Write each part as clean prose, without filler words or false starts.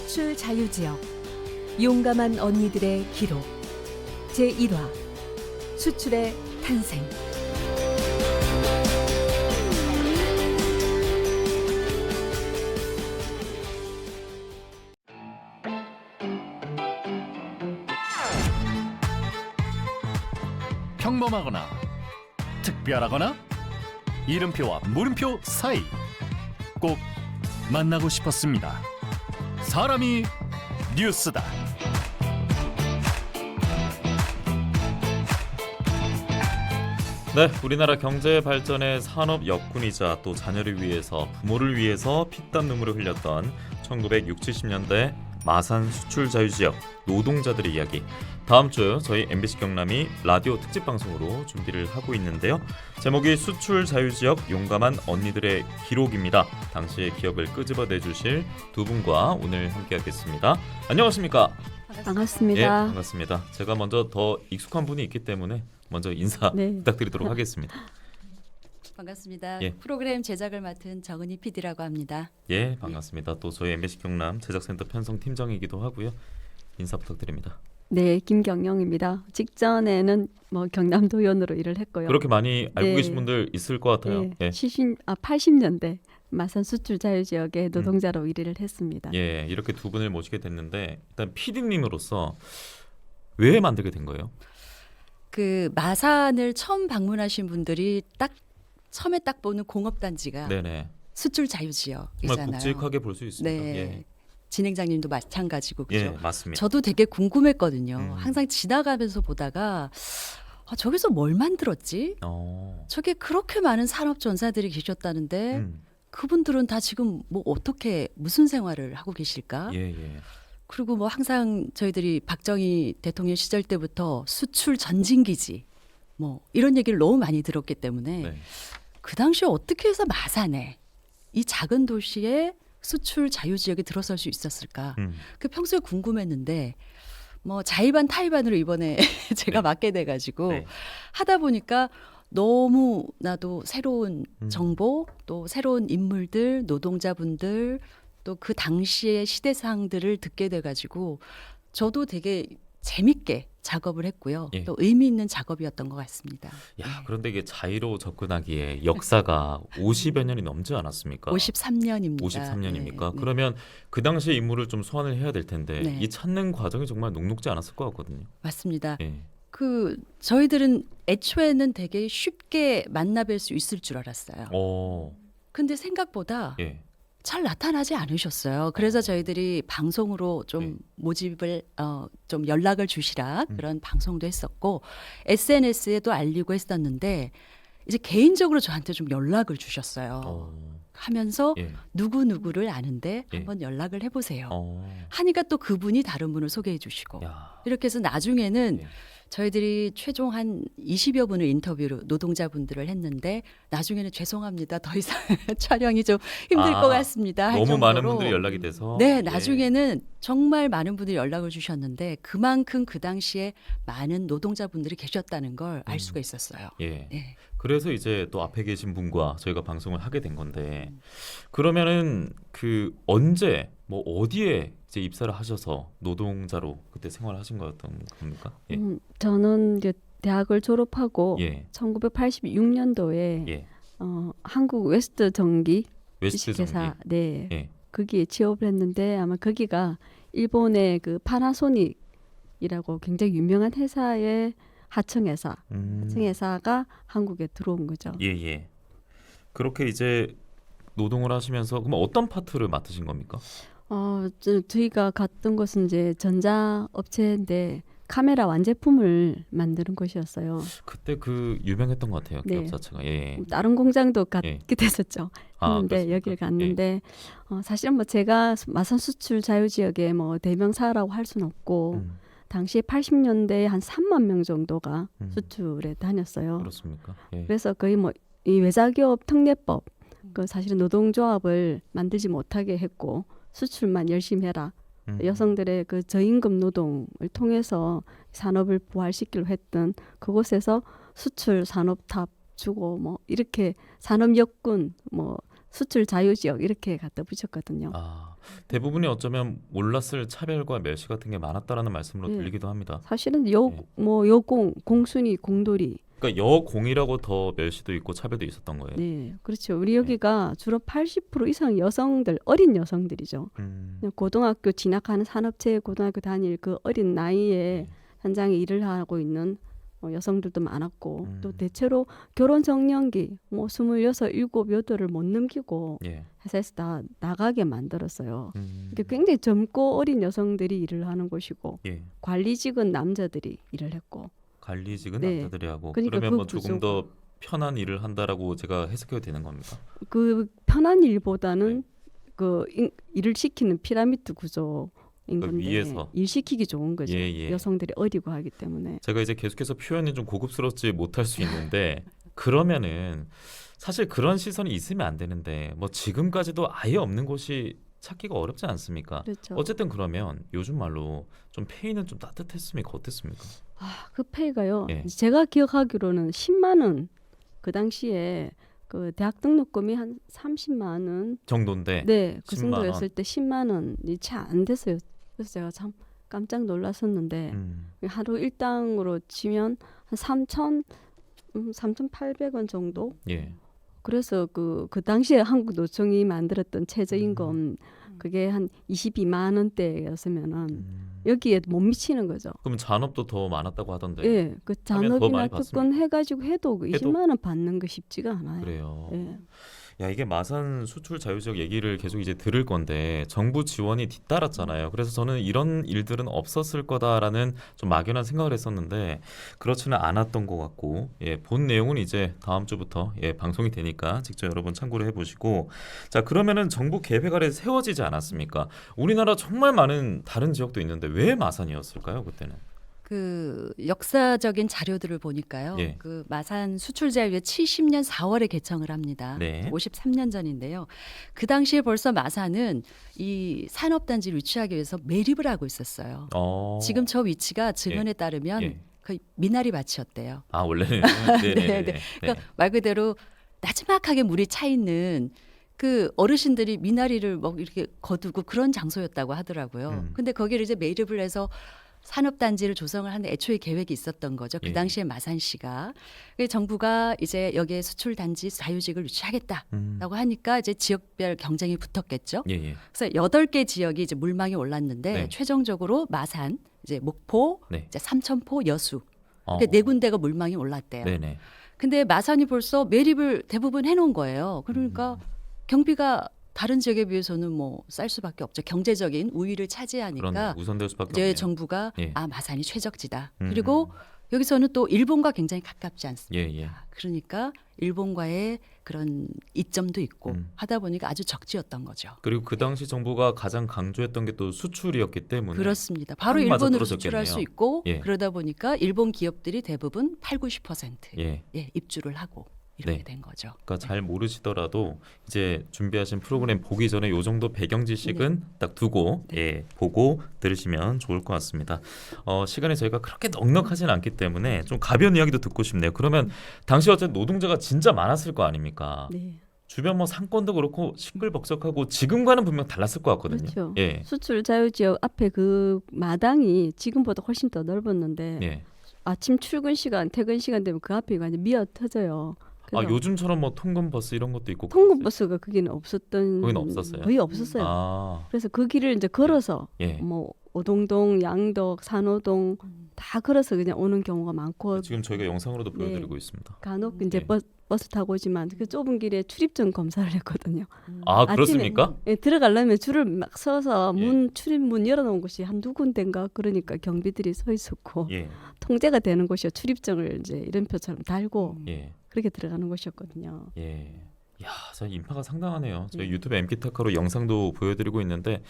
수출 자유지역 용감한 언니들의 기록 제1화 수출의 탄생. 평범하거나 특별하거나 이름표와 물음표 사이 꼭 만나고 싶었습니다. 사람이 뉴스다. 네, 우리나라 경제 발전의 산업 역군이자 또 자녀를 위해서 부모를 위해서 피땀 눈물을 흘렸던 1960, 70년대 마산 수출 자유지역 노동자들의 이야기, 다음 주 저희 MBC 경남이 라디오 특집 방송으로 준비를 하고 있는데요. 제목이 수출 자유지역 용감한 언니들의 기록입니다. 당시의 기억을 끄집어내 주실 두 분과 오늘 함께하겠습니다. 안녕하십니까? 반갑습니다. 예, 반갑습니다. 제가 먼저 더 익숙한 분이 있기 때문에 먼저 인사 부탁드리도록 하겠습니다. 반갑습니다. 예. 프로그램 제작을 맡은 정은희 PD라고 합니다. 예, 반갑습니다. 또 저희 MBC 경남 제작센터 편성 팀장이기도 하고요. 인사 부탁드립니다. 네, 김경영입니다. 직전에는 경남도연으로 일을 했고요. 그렇게 많이 알고 네. 계신 분들 있을 것 같아요. 네, 예. 80년대 마산 수출 자유지역의 노동자로 일을 했습니다. 예, 이렇게 두 분을 모시게 됐는데 일단 PD님으로서 왜 만들게 된 거예요? 그 마산을 처음 방문하신 분들이 처음에 보는 공업단지가 네네. 수출 정말 자유지역이잖아요. 굵직하게 볼 수 있습니다. 네, 예. 진행장님도 마찬가지고 그죠? 예, 맞습니다. 저도 되게 궁금했거든요. 항상 지나가면서 보다가 저기서 뭘 만들었지? 저게 그렇게 많은 산업 전사들이 계셨다는데 그분들은 다 지금 무슨 생활을 하고 계실까? 예, 예. 그리고 항상 저희들이 박정희 대통령 시절 때부터 수출 전진기지 이런 얘기를 너무 많이 들었기 때문에 네. 그 당시에 어떻게 해서 마산에 이 작은 도시에 수출 자유지역에 들어설 수 있었을까? 그 평소에 궁금했는데 자의반 타의반으로 이번에 제가 맡게 돼가지고 네. 하다 보니까 너무나도 새로운 정보, 또 새로운 인물들, 노동자분들, 또 그 당시의 시대상들을 듣게 돼가지고 저도 되게 재밌게 작업을 했고요. 예. 또 의미 있는 작업이었던 것 같습니다. 야, 그런데 이게 자의로 접근하기에 역사가 50여 년이 넘지 않았습니까? 53년입니다. 53년입니까? 네. 그러면 그 당시의 인물을 좀 소환을 해야 될 텐데 네. 이 찾는 과정이 정말 녹록지 않았을 것 같거든요. 맞습니다. 예. 저희들은 애초에는 되게 쉽게 만나뵐 수 있을 줄 알았어요. 근데 생각보다 예. 잘 나타나지 않으셨어요. 그래서 저희들이 방송으로 좀 네. 모집을 좀 연락을 주시라 그런 방송도 했었고 SNS에도 알리고 했었는데 이제 개인적으로 저한테 좀 연락을 주셨어요. 하면서 예. 누구누구를 아는데 예. 한번 연락을 해보세요. 하니까 하니까 또 그분이 다른 분을 소개해 주시고 야. 이렇게 해서 나중에는 예. 저희들이 최종 한 20여 분을 인터뷰로 노동자분들을 했는데 나중에는 죄송합니다. 더 이상 촬영이 좀 힘들 것 같습니다. 할 너무 정도로. 많은 분들이 연락이 돼서 네, 나중에는 정말 많은 분들이 연락을 주셨는데 그만큼 그 당시에 많은 노동자분들이 계셨다는 걸 알 수가 있었어요. 예. 네. 그래서 이제 또 앞에 계신 분과 저희가 방송을 하게 된 건데 그러면은 그 언제 어디에 이제 입사를 하셔서 노동자로 그때 생활하신 거였던 겁니까? 예. 저는 이제 대학을 졸업하고 예. 1986년도에 예. 한국 웨스트 전기 웨스트 주식회사 전기. 네, 예. 거기에 취업을 했는데 아마 거기가 일본의 그 파나소닉이라고 굉장히 유명한 회사의 하청회사, 하청회사가 한국에 들어온 거죠. 예, 예. 그렇게 이제 노동을 하시면서 그럼 어떤 파트를 맡으신 겁니까? 저희가 갔던 곳은 이제 전자업체인데 카메라 완제품을 만드는 곳이었어요. 그때 그 유명했던 것 같아요. 기업 네. 자체가. 예. 다른 공장도 예. 갔게 됐었죠. 했는데 그렇습니까? 여기를 갔는데 사실은 제가 마산 수출 자유지역의 대명사라고 할 수는 없고 당시 80년대에 한 3만 명 정도가 수출에 다녔어요. 그렇습니까? 예. 그래서 거의 이 외자기업 특례법 사실은 노동조합을 만들지 못하게 했고 수출만 열심히 해라. 여성들의 그 저임금 노동을 통해서 산업을 부활시키려 했던 그곳에서 수출 산업탑 주고 이렇게 산업 역군 수출 자유지역 이렇게 갖다 붙였거든요. 대부분이 어쩌면 몰랐을 차별과 멸시 같은 게 많았다라는 말씀으로 예. 들리기도 합니다. 사실은 네. 여공, 공순이, 공돌이. 그러니까 여공이라고 더 멸시도 있고 차별도 있었던 거예요. 네, 그렇죠. 우리 여기가 주로 80% 이상 여성들, 어린 여성들이죠. 그냥 고등학교 진학하는 산업체 고등학교 다닐 그 어린 나이에 네. 현장에 일을 하고 있는 여성들도 많았고 또 음. 대체로 결혼 정년기 26, 7, 8을 못 넘기고 예. 회사에서 다 나가게 만들었어요. 음. 이게 굉장히 젊고 어린 여성들이 일을 하는 곳이고 예. 관리직은 남자들이 일을 했고 관리직은 네. 남자들이 하고 그러니까 그러면 그 뭐 조금 구조가- 더 편한 일을 한다라고 제가 해석해도 되는 겁니까? 그 편한 일보다는 네. 일을 시키는 피라미드 구조인 그러니까 건데 위에서. 일 시키기 좋은 거죠. 예, 예. 여성들이 어리고 하기 때문에. 제가 이제 계속해서 표현이 좀 고급스럽지 못할 수 있는데 그러면은 사실 그런 시선이 있으면 안 되는데 뭐 지금까지도 아예 없는 곳이 찾기가 어렵지 않습니까? 그렇죠. 어쨌든 그러면 요즘 말로 좀 페이는 좀 따뜻했습니까? 어땠습니까? 그 페이가요. 예. 제가 기억하기로는 10만 원. 그 당시에 그 대학 등록금이 한 30만 원. 정도인데 네, 그 10만 정도였을 때 10만 원이 채 안 됐어요. 그래서 제가 참 깜짝 놀랐었는데 하루 일당으로 치면 한 3,800원 정도. 예. 그래서 그 당시에 한국 노총이 만들었던 최저임금 그게 한 22만 원대였으면은 여기에 못 미치는 거죠. 그럼 잔업도 더 많았다고 하던데. 예, 그 하면 더 잔업이나 많이 특권 해가지고 해도 그 해도? 20만 원 받는 거 쉽지가 않아요. 그래요. 예. 야, 이게 마산 수출 자유지역 얘기를 계속 이제 들을 건데 정부 지원이 뒤따랐잖아요. 그래서 저는 이런 일들은 없었을 거다라는 좀 막연한 생각을 했었는데 그렇지는 않았던 것 같고, 예, 본 내용은 이제 다음 주부터 방송이 되니까 직접 여러분 참고를 해보시고, 자, 그러면은 정부 계획 아래 세워지지 않았습니까? 우리나라 정말 많은 다른 지역도 있는데 왜 마산이었을까요, 그때는? 그 역사적인 자료들을 보니까요. 예. 그 마산 수출자유회 70년 4월에 개청을 합니다. 네. 53년 전인데요. 그 당시에 벌써 마산은 이 산업단지를 유치하기 위해서 매립을 하고 있었어요. 지금 저 위치가 증언에 따르면 예. 그 미나리 밭이었대요. 아, 원래는 네, 네. 그러니까 말 그대로 나지막하게 물이 차 있는 그 어르신들이 미나리를 막 이렇게 거두고 그런 장소였다고 하더라고요. 근데 거기를 이제 매립을 해서 산업단지를 조성을 하는 애초에 계획이 있었던 거죠. 그 예. 당시에 마산시가. 그래서 정부가 이제 여기에 수출단지 자유직을 유치하겠다라고 하니까 이제 지역별 경쟁이 붙었겠죠. 예, 예. 그래서 8개 지역이 이제 물망에 올랐는데 네. 최종적으로 마산, 이제 목포, 네. 이제 삼천포, 여수 어. 이렇게 네 군데가 물망이 올랐대요. 네네. 근데 마산이 벌써 매립을 대부분 해놓은 거예요. 그러니까 경비가 다른 지역에 비해서는 뭐 쌀 수밖에 없죠. 경제적인 우위를 차지하니까 그런 우선될 수밖에 이제 없네요. 정부가 예. 마산이 최적지다. 그리고 여기서는 또 일본과 굉장히 가깝지 않습니까? 예, 예. 그러니까 일본과의 그런 이점도 있고 하다 보니까 아주 적지였던 거죠. 그리고 그 당시 정부가 가장 강조했던 게 또 수출이었기 때문에 그렇습니다. 바로 한마저 일본으로 떨어졌겠네요. 수출할 수 있고 예. 그러다 보니까 일본 기업들이 대부분 80-90% 예. 입주를 하고 이렇게 네. 된 거죠. 그러니까 잘 모르시더라도 이제 준비하신 프로그램 보기 전에 요 정도 배경 지식은 딱 두고 보고 들으시면 좋을 것 같습니다. 시간이 저희가 그렇게 넉넉하진 않기 때문에 좀 가벼운 이야기도 듣고 싶네요. 그러면 당시 어쨌든 노동자가 진짜 많았을 거 아닙니까? 네. 주변 뭐 상권도 그렇고 시끌벅적하고 지금과는 분명 달랐을 것 같거든요. 그렇죠. 예. 수출 자유지역 앞에 그 마당이 지금보다 훨씬 더 넓었는데 예. 아침 출근 시간, 퇴근 시간 되면 그 앞이 완전 미어 터져요. 아, 그래서 요즘처럼 뭐 통근 버스 이런 것도 있고 통근 그랬어요? 버스가 거기는 없었던 거긴 없었어요? 거의 없었어요. 아, 그래서 그 길을 이제 걸어서 예. 뭐 오동동, 양덕, 산호동 다 걸어서 그냥 오는 경우가 많고 지금 저희가 영상으로도 네. 보여드리고 있습니다. 간혹 이제 예. 버스 타고 오지만 그 좁은 길에 출입증 검사를 했거든요. 아, 아침에 그렇습니까? 예, 들어가려면 줄을 막 서서 예. 출입문 열어놓은 곳이 한두 군데인가 그러니까 경비들이 서 있었고 예. 통제가 되는 곳이요. 출입증을 이제 이름표처럼 달고 예. 그렇게 들어가는 곳이었거든요. 예. 야, 진짜 인파가 상당하네요. 저희 유튜브 엠키타카로 영상도 보여드리고 있는데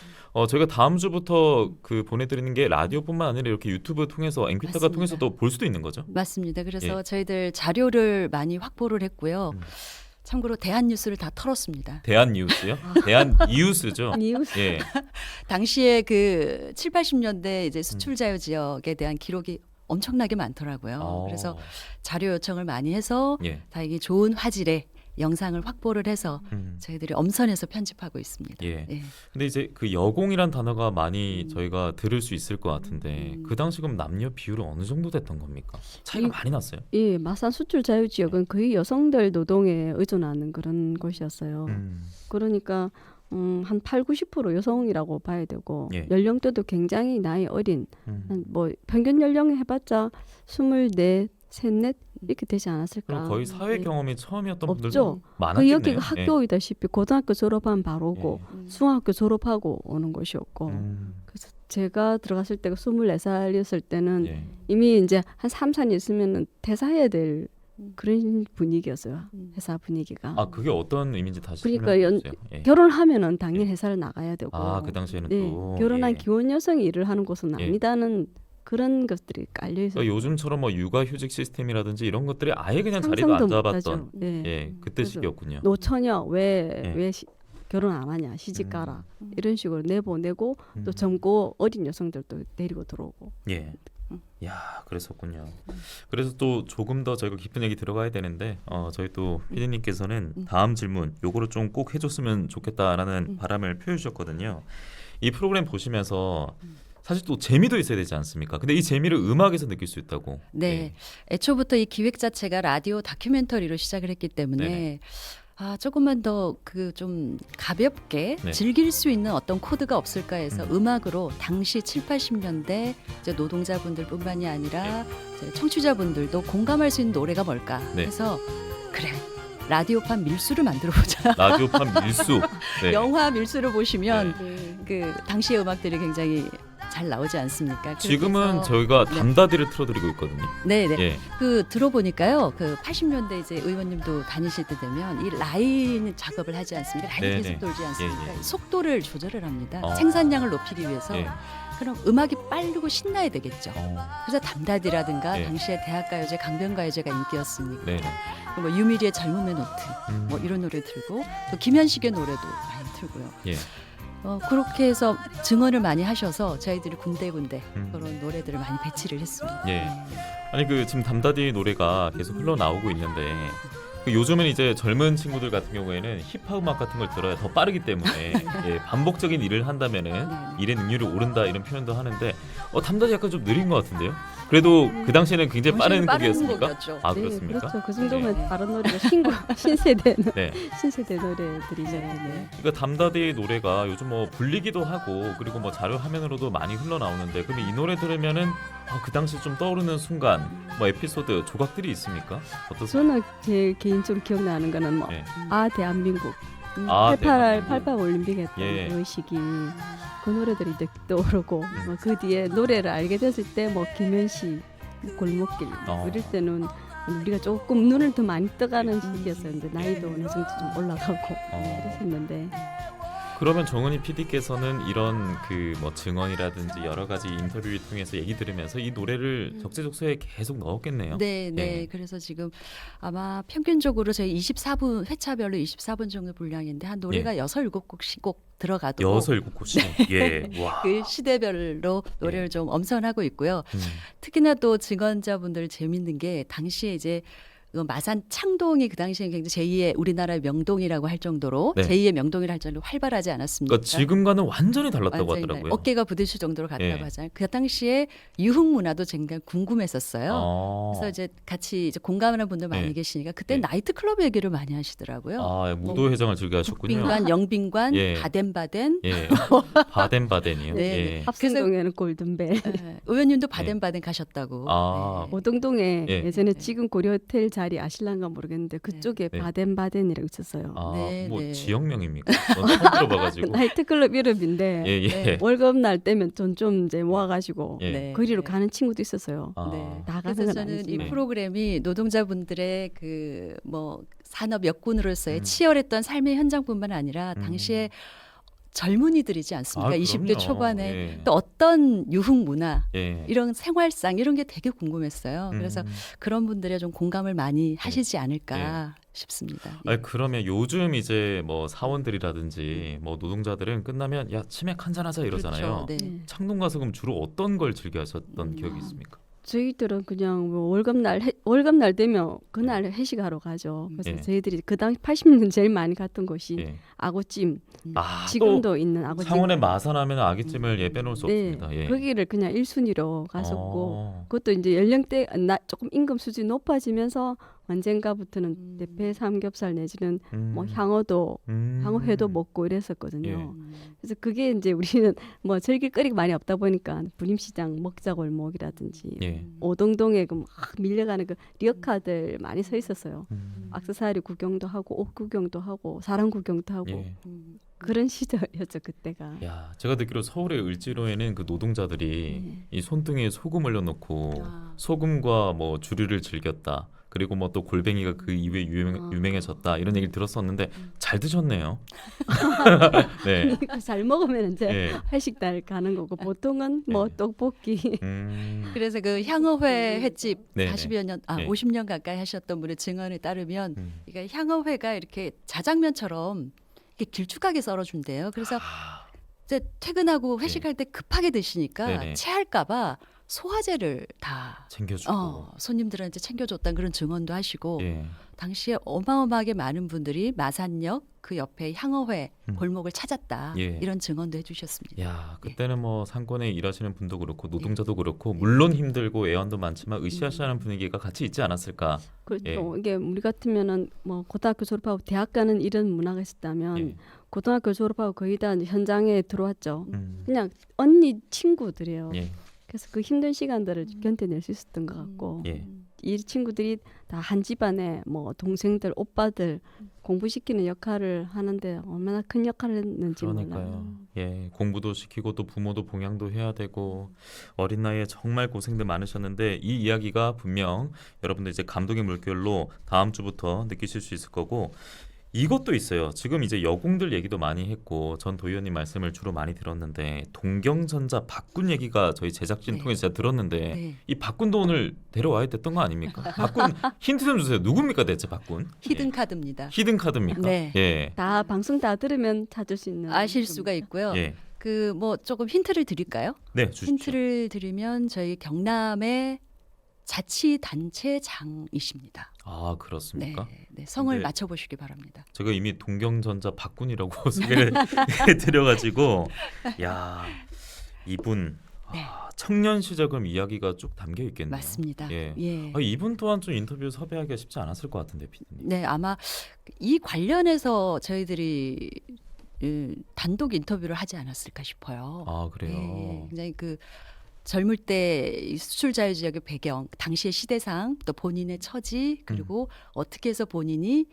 저희가 다음 주부터 그 보내드리는 게 라디오뿐만 아니라 이렇게 유튜브 통해서 엠키타카 맞습니다. 통해서도 볼 수도 있는 거죠? 맞습니다. 그래서 예. 저희들 자료를 많이 확보를 했고요. 참고로 대한뉴스를 다 털었습니다. 대한뉴스요? 대한뉴스죠? 뉴스 예. 당시에 그 7, 80년대 이제 수출 자유 지역에 대한 기록이 엄청나게 많더라고요. 그래서 자료 요청을 많이 해서 예. 다행히 좋은 화질의 영상을 확보를 해서 저희들이 엄선해서 편집하고 있습니다. 예. 예. 근데 이제 그 여공이란 단어가 많이 저희가 들을 수 있을 것 같은데 그 당시 그럼 남녀 비율은 어느 정도 됐던 겁니까? 차이가 많이 났어요? 이 마산 수출 자유 지역은 거의 여성들 노동에 의존하는 그런 곳이었어요. 그러니까 한 8, 90% 여성이라고 봐야 되고 예. 연령대도 굉장히 나이 어린 뭐 평균 연령이 해봤자 24, 3, 이렇게 되지 않았을까. 그럼 거의 사회 예. 경험이 처음이었던 분들도 없죠. 그 많았겠네요. 여기가 학교이다시피 고등학교 졸업한 바로고 중학교 졸업하고 오는 곳이었고 그래서 제가 들어갔을 때가 24살이었을 때는 예. 이미 이제 한 3, 4년 있으면 퇴사해야 될 그런 분위기였어요. 회사 분위기가. 아 그게 어떤 의미인지 다시 그러니까 설명해 주세요. 예. 결혼하면 당연히 회사를 나가야 되고 그 당시에는 네, 또 결혼한 예. 기혼 여성이 일을 하는 곳은 예. 아니다는 그런 것들이 깔려 있어요. 그러니까 요즘처럼 뭐 육아휴직 시스템이라든지 이런 것들이 아예 그냥 자리도 안 잡았던 네. 예 그때 시기였군요. 노처녀 예. 왜 결혼 안 하냐 시집 가라 이런 식으로 내보내고 또 젊고 어린 여성들도 데리고 들어오고. 예. 야 그랬었군요. 그래서 또 조금 더 저희가 깊은 얘기 들어가야 되는데 저희 또 피디님께서는 다음 질문 요거를 좀 꼭 해줬으면 좋겠다라는 바람을 표해주셨거든요. 이 프로그램 보시면서 사실 또 재미도 있어야 되지 않습니까? 근데 이 재미를 음악에서 느낄 수 있다고. 네. 애초부터 이 기획 자체가 라디오 다큐멘터리로 시작을 했기 때문에 네네. 조금만 더 그 좀 가볍게 네. 즐길 수 있는 어떤 코드가 없을까 해서 음악으로 당시 7, 80년대 이제 노동자분들뿐만이 아니라 이제 청취자분들도 공감할 수 있는 노래가 뭘까 네. 해서 그래 라디오판 밀수를 만들어보자. 라디오판 밀수. 네. 영화 밀수를 보시면 네. 그 당시의 음악들이 굉장히 잘 나오지 않습니까? 그래서 지금은 저희가 담다디를 틀어드리고 있거든요. 네네. 예. 그 들어보니까요. 그 80년대 이제 의원님도 다니실 때 되면 이 라인 작업을 하지 않습니까? 라인이 네네. 계속 돌지 않습니까? 예, 예. 속도를 조절을 합니다. 어. 생산량을 높이기 위해서. 예. 그럼 음악이 빠르고 신나야 되겠죠. 어. 그래서 담다디라든가 네. 당시에 대학가요제, 강변가요제가 인기였으니까. 네. 뭐 유미리의 젊음의 노트 뭐 이런 노래 들고 또 김현식의 노래도 많이 틀고요. 예. 그렇게 해서 증언을 많이 하셔서 저희들이 군데군데 음. 그런 노래들을 많이 배치를 했습니다. 예. 네. 아니 그 지금 담다디 노래가 계속 흘러나오고 있는데 그 요즘은 이제 젊은 친구들 같은 경우에는 힙합 음악 같은 걸 들어야 더 빠르기 때문에 예, 반복적인 일을 한다면은 네. 일의 능률이 오른다 이런 표현도 하는데 담다디 약간 좀 느린 것 같은데요. 그래도 그 당시에는 굉장히 빠른 곡이었습니까? 곡이었죠. 아 네, 그렇습니까? 그렇죠. 그 정도면 네. 다른 노래가 신세대 네. 신세대 노래들이죠. 네. 네. 그러니까 담다디 노래가 요즘 뭐 불리기도 하고 그리고 뭐 자료 화면으로도 많이 흘러나오는데 그럼 이 노래 들으면은 그 당시 좀 떠오르는 순간 뭐 에피소드 조각들이 있습니까? 어떠세요? 저는 제 개인적으로 기억나는 거는 뭐 네. 대한민국 아, 88 올림픽 했던 예. 그 시기 그 노래들이 이제 떠오르고 뭐 그 뒤에 노래를 알게 됐을 때 뭐 김현식 골목길 이럴 때는 우리가 조금 눈을 더 많이 떠가는 시기였어요. 근데 나이도 어느 정도 좀 올라가고 그랬었는데 그러면 정은희 PD께서는 이런 그 뭐 증언이라든지 여러 가지 인터뷰를 통해서 얘기 들으면서 이 노래를 적재적소에 계속 넣었겠네요. 네, 네. 예. 그래서 지금 아마 평균적으로 저희 24분 회차별로 24분 정도 분량인데 한 노래가 6, 7곡씩 꼭 들어가도 6, 7곡씩. 예. 와. 그 시대별로 노래를 예. 좀 엄선하고 있고요. 특히나 또 증언자분들 재밌는 게 당시에 이제 마산 창동이 그 당시에 굉장히 제2의 우리나라의 명동이라고 할 정도로 네. 제2의 명동이라 할 정도로 활발하지 않았습니까? 그러니까 지금과는 완전히 달랐다고 완전히 하더라고요. 어깨가 부딪힐 정도로 갔다고 예. 하잖아요. 그 당시에 유흥 문화도 굉장히 궁금했었어요. 그래서 이제 같이 이제 공감하는 분들 많이 네. 계시니까 그때 네. 나이트클럽 얘기를 많이 하시더라고요. 무도회장을 즐겨 하셨군요. 북빈관, 영빈관, 예. 바덴바덴. 예. 바덴바덴이요. 네. 예. 합성동에는 골든벨 의원님도 바덴바덴 가셨다고. 아. 네. 오동동에 예. 예전에 지금 고려 호텔 자리 아실란가 모르겠는데 그쪽에 네. 바덴바덴이라고 있었어요. 네, 뭐 네. 지역명입니까? 전 처음 들어봐가지고. 나이트클럽 이름인데 예, 예. 월급 날 때면 좀 이제 모아가지고 예. 네. 거리로 가는 친구도 있었어요. 아. 네. 나가는 그래서 건 저는 이 아니지만. 프로그램이 노동자분들의 그 뭐 산업 여군으로서의 음. 치열했던 삶의 현장뿐만 아니라 당시에 젊은이들이지 않습니까? 20대 그럼요. 초반에 예. 또 어떤 유흥 문화 예. 이런 생활상 이런 게 되게 궁금했어요. 그래서 그런 분들의 좀 공감을 많이 하시지 않을까 싶습니다. 예. 아니, 그러면 요즘 이제 뭐 사원들이라든지 뭐 노동자들은 끝나면 야 치맥 한잔 하자 이러잖아요. 그렇죠. 네. 네. 창동 가서 그럼 주로 어떤 걸 즐겨 하셨던 기억이 있습니까? 저희들은 그냥 뭐 월급날 되면 그날 회식하러 가죠. 그래서 예. 저희들이 그 당시 80년 제일 많이 갔던 곳이 예. 아구찜. 아, 지금도 또 있는 아구찜. 창원의 마산하면 아기찜을 빼놓을 수 네, 없습니다. 예. 거기를 그냥 1순위로 갔었고 어. 그것도 이제 연령대 조금 임금 수준이 높아지면서 언젠가부터는 대패 삼겹살 내지는 뭐 향어회도 먹고 이랬었거든요. 예. 그래서 그게 이제 우리는 뭐 즐길 거리가 많이 없다 보니까 부림시장 먹자골목이라든지 예. 오동동에 그 막 밀려가는 그 리어카들 많이 서 있었어요. 액세서리 구경도 하고 옷 구경도 하고 사람 구경도 하고 예. 그런 시절이었죠 그때가. 야, 제가 듣기로 서울의 을지로에는 그 노동자들이 네. 이 손등에 소금 올려놓고 아. 소금과 뭐 주류를 즐겼다. 그리고 뭐 또 골뱅이가 그 이후에 유명해졌다 이런 얘기를 들었었는데 잘 드셨네요. 네. 잘 먹으면 이제 예. 회식 날 가는 거고 보통은 뭐 네. 떡볶이. 그래서 그 향어회 횟집 네. 40여 년, 네. 50년 가까이 하셨던 분의 증언에 따르면 음. 그러니까 향어회가 이렇게 자장면처럼 이렇게 길쭉하게 썰어준대요. 그래서 아, 이제 퇴근하고 회식할 때 급하게 드시니까 네네. 체할까봐 소화제를 다 챙겨주고. 손님들한테 챙겨줬다는 그런 증언도 하시고 예. 당시에 어마어마하게 많은 분들이 마산역 그 옆에 향어회 음. 골목을 찾았다 예. 이런 증언도 해주셨습니다. 야, 그때는 뭐 상권에 일하시는 분도 그렇고 노동자도 그렇고 물론 힘들고 애원도 많지만 으쌰으쌰하는 분위기가 같이 있지 않았을까. 그렇죠. 예. 이게 우리 같으면은 뭐 고등학교 졸업하고 대학 가는 이런 문화가 있었다면 예. 고등학교 졸업하고 거의 다 이제 현장에 들어왔죠. 음. 그냥 언니 친구들이에요. 예. 그래서 그 힘든 시간들을 견뎌낼 수 있었던 것 같고 예. 이 친구들이 다 한 집안에 뭐 동생들, 오빠들 공부시키는 역할을 하는데 얼마나 큰 역할을 했는지 몰라요. 그러니까요. 예, 공부도 시키고 또 부모도 봉양도 해야 되고 어린 나이에 정말 고생들 많으셨는데 이 이야기가 분명 여러분들 이제 감동의 물결로 다음 주부터 느끼실 수 있을 거고 이것도 있어요. 지금 이제 여공들 얘기도 많이 했고 전 도의원님 말씀을 주로 많이 들었는데 동경전자 박군 얘기가 저희 제작진 네. 통해서 제가 들었는데 네. 이 박군도 오늘 데려와야 됐던 거 아닙니까? 박군 힌트 좀 주세요. 누굽니까 대체 박군? 히든 카드입니다. 히든 카드입니까? 네. 예. 다 방송 다 들으면 찾을 수 있는 아실 수가 있고요. 예. 그 뭐 조금 힌트를 드릴까요? 네, 주십시오. 힌트를 드리면 저희 경남의 자치단체장이십니다. 아, 그렇습니까? 네, 성을 근데- 맞춰보시기 바랍니다. 제가 이미 동경전자 박군이라고 소개를 드려가지고 야 이분 네. 청년 시절 그럼 이야기가 쭉 담겨 있겠네요. 맞습니다. 예. 예. 이분 또한 좀 인터뷰 섭외하기가 쉽지 않았을 것 같은데 피디님. 네, 아마 이 관련해서 저희들이 단독 인터뷰를 하지 않았을까 싶어요. 아 그래요. 예, 굉장히 그 젊을 때 이 수출 자유 지역의 배경, 당시의 시대상, 또 본인의 처지, 그리고 어떻게 해서 본인이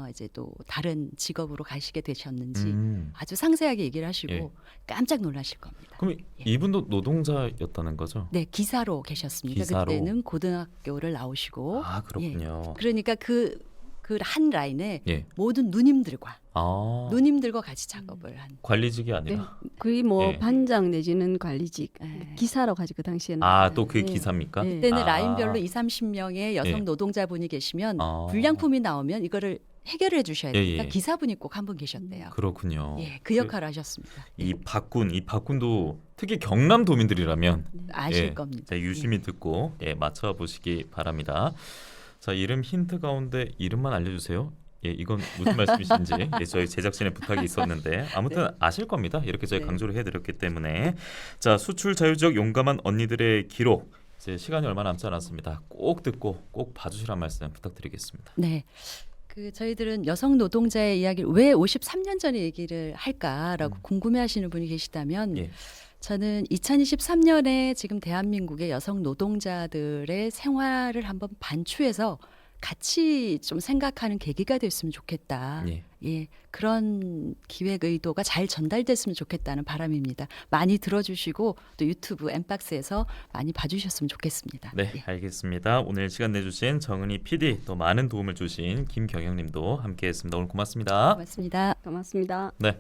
이제 또 다른 직업으로 가시게 되셨는지 아주 상세하게 얘기를 하시고 예. 깜짝 놀라실 겁니다. 그럼 예. 이분도 노동자였다는 거죠? 네, 기사로 계셨습니다. 기사로. 그때는 고등학교를 나오시고, 아 그렇군요. 그러니까 그 한 라인에 예. 모든 누님들과 아 같이 작업을 한. 관리직이 아니라. 거의 뭐 예. 반장 내지는 관리직 예. 기사로 가지고 그 당시에는 아 또 그 예. 기사입니까? 예. 그때는 아. 라인별로 2-30명의 여성 예. 노동자분이 계시면 아. 불량품이 나오면 이거를 해결해 주셔야 예, 되니까 예. 기사분이 꼭 한 분 계셨대요. 그렇군요. 예, 그 역할을 하셨습니다. 이 박군도 특히 경남 도민들이라면 아실 예, 겁니다. 자, 유심히 듣고 맞춰 보시기 바랍니다. 자, 이름 힌트 가운데 이름만 알려주세요. 예, 이건 무슨 말씀이신지 저희 제작진의 부탁이 있었는데 아무튼 아실 겁니다. 이렇게 저희 네. 강조를 해드렸기 때문에 자 수출 자유적 용감한 언니들의 기록 이제 시간이 얼마 남지 않았습니다. 꼭 듣고 꼭 봐주시란 말씀 부탁드리겠습니다. 네. 그 저희들은 여성 노동자의 이야기를 왜 53년 전에 얘기를 할까라고 궁금해하시는 분이 계시다면 예. 저는 2023년에 지금 대한민국의 여성 노동자들의 생활을 한번 반추해서 같이 좀 생각하는 계기가 됐으면 좋겠다. 예. 예, 그런 기획 의도가 잘 전달됐으면 좋겠다는 바람입니다. 많이 들어주시고 또 유튜브 엠박스에서 많이 봐주셨으면 좋겠습니다. 네, 예. 알겠습니다. 오늘 시간 내주신 정은희 PD 또 많은 도움을 주신 김경영님도 함께했습니다. 오늘 고맙습니다. 고맙습니다. 고맙습니다. 네,